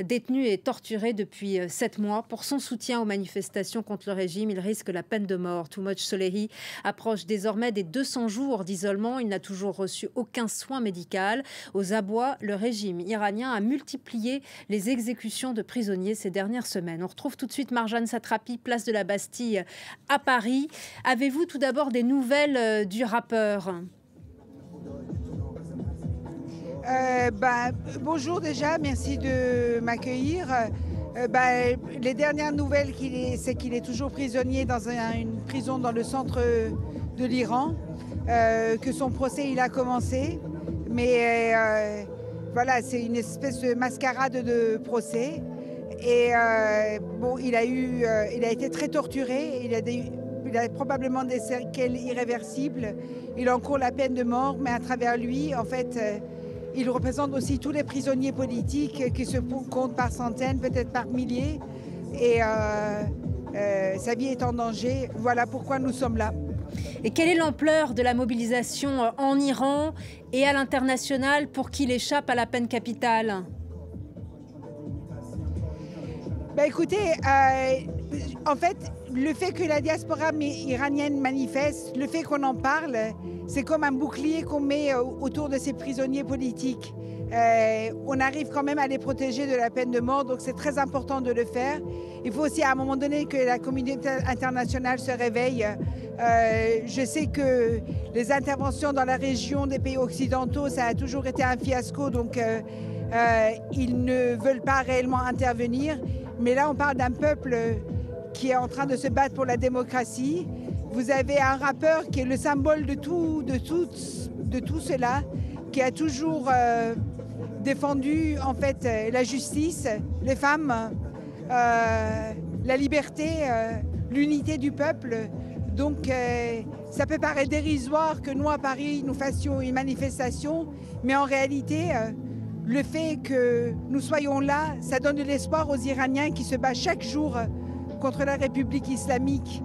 Détenu et torturé depuis 7 mois pour son soutien aux manifestations contre le régime, il risque la peine de mort. Toumoj Solehi approche désormais des 200 jours d'isolement. Il n'a toujours reçu aucun soin médical. Aux abois, le régime iranien a multiplié les exécutions de prisonniers ces dernières semaines. On retrouve tout de suite Marjane Satrapi, place de la Bastille à Paris. Avez-vous tout d'abord des nouvelles du rappeur ? Bonjour déjà, merci de m'accueillir. Les dernières nouvelles, c'est qu'il est toujours prisonnier dans une prison dans le centre de l'Iran, que son procès il a commencé, mais voilà, c'est une espèce de mascarade de procès. Et il a été très torturé, il a probablement des séquelles irréversibles, il encourt la peine de mort, mais à travers lui, en fait, il représente aussi tous les prisonniers politiques qui se comptent par centaines, peut-être par milliers. Et sa vie est en danger. Voilà pourquoi nous sommes là. Et quelle est l'ampleur de la mobilisation en Iran et à l'international pour qu'il échappe à la peine capitale ? Écoutez, en fait, le fait que la diaspora iranienne manifeste, le fait qu'on en parle, c'est comme un bouclier qu'on met autour de ces prisonniers politiques. On arrive quand même à les protéger de la peine de mort, donc c'est très important de le faire. Il faut aussi à un moment donné que la communauté internationale se réveille. Je sais que les interventions dans la région des pays occidentaux, ça a toujours été un fiasco, donc ils ne veulent pas réellement intervenir. Mais là, on parle d'un peuple qui est en train de se battre pour la démocratie. Vous avez un rappeur qui est le symbole de tout cela, qui a toujours défendu en fait la justice, les femmes, la liberté, l'unité du peuple. Donc ça peut paraître dérisoire que nous à Paris nous fassions une manifestation, mais en réalité le fait que nous soyons là, ça donne de l'espoir aux Iraniens qui se battent chaque jour contre la République islamique.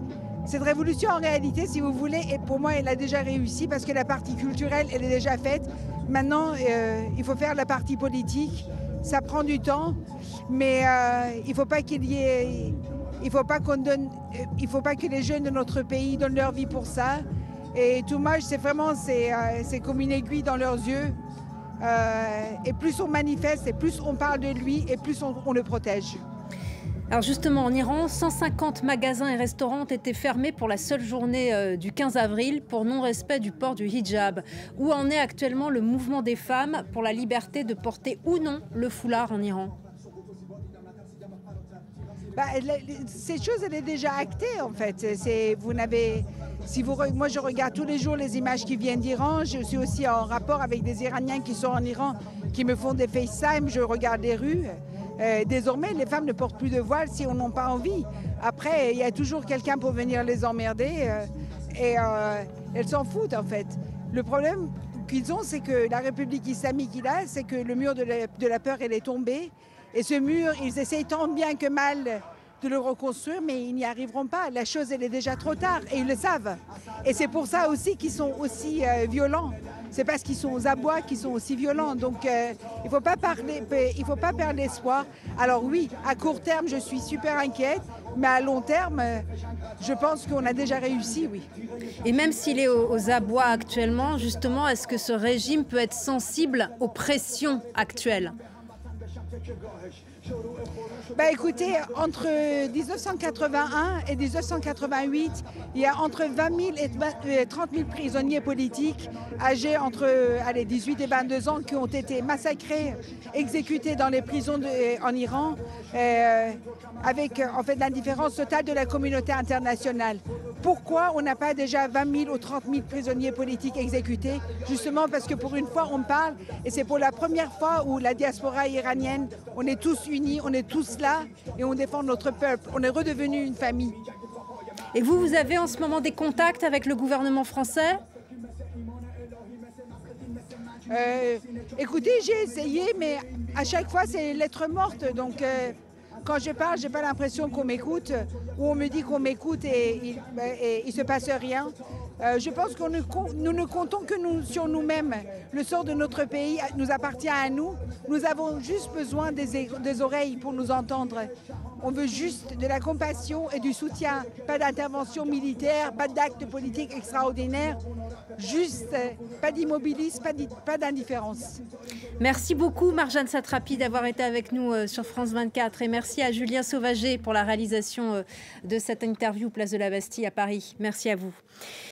Cette révolution, en réalité, si vous voulez, et pour moi, elle a déjà réussi parce que la partie culturelle, elle est déjà faite. Maintenant, il faut faire la partie politique. Ça prend du temps, mais il ne faut pas qu'il y ait... Il faut pas que les jeunes de notre pays donnent leur vie pour ça. Et Toumoj, c'est comme une aiguille dans leurs yeux. Et plus on manifeste, et plus on parle de lui, et plus on le protège. Alors justement, en Iran, 150 magasins et restaurants ont été fermés pour la seule journée du 15 avril pour non-respect du port du hijab. Où en est actuellement le mouvement des femmes pour la liberté de porter ou non le foulard en Iran ? Cette chose, elle est déjà actée en fait. Moi, je regarde tous les jours les images qui viennent d'Iran. Je suis aussi en rapport avec des Iraniens qui sont en Iran, qui me font des FaceTime. Je regarde les rues. Désormais, les femmes ne portent plus de voile si on n'a pas envie. Après, il y a toujours quelqu'un pour venir les emmerder et elles s'en foutent en fait. Le problème qu'ils ont, c'est que la République islamique c'est que le mur de la peur, elle est tombée. Et ce mur, ils essayent tant bien que mal de le reconstruire, mais ils n'y arriveront pas. La chose, elle est déjà trop tard et ils le savent. Et c'est pour ça aussi qu'ils sont aussi violents. C'est parce qu'ils sont aux abois qu'ils sont aussi violents. Donc, il ne faut pas perdre l'espoir. Alors oui, à court terme, je suis super inquiète, mais à long terme, je pense qu'on a déjà réussi, oui. Et même s'il est aux abois actuellement, justement, est-ce que ce régime peut être sensible aux pressions actuelles ? Écoutez, entre 1981 et 1988, il y a entre 20 000 et 30 000 prisonniers politiques âgés entre 18 et 22 ans qui ont été massacrés, exécutés dans les prisons en Iran, avec en fait l'indifférence totale de la communauté internationale. Pourquoi on n'a pas déjà 20 000 ou 30 000 prisonniers politiques exécutés? Justement parce que pour une fois on parle, et c'est pour la première fois où la diaspora iranienne, on est tous unis, on est tous là et on défend notre peuple. On est redevenu une famille. Et vous avez en ce moment des contacts avec le gouvernement français ? Écoutez, j'ai essayé, mais à chaque fois c'est lettre morte. Donc quand je parle, j'ai pas l'impression qu'on m'écoute, ou on me dit qu'on m'écoute et il se passe rien. Je pense que nous ne comptons que sur nous-mêmes. Le sort de notre pays nous appartient à nous. Nous avons juste besoin des oreilles pour nous entendre. On veut juste de la compassion et du soutien. Pas d'intervention militaire, pas d'actes politiques extraordinaires. Juste pas d'immobilisme, pas d'indifférence. Merci beaucoup Marjane Satrapi d'avoir été avec nous sur France 24 et merci à Julien Sauvager pour la réalisation de cette interview Place de la Bastille à Paris. Merci à vous.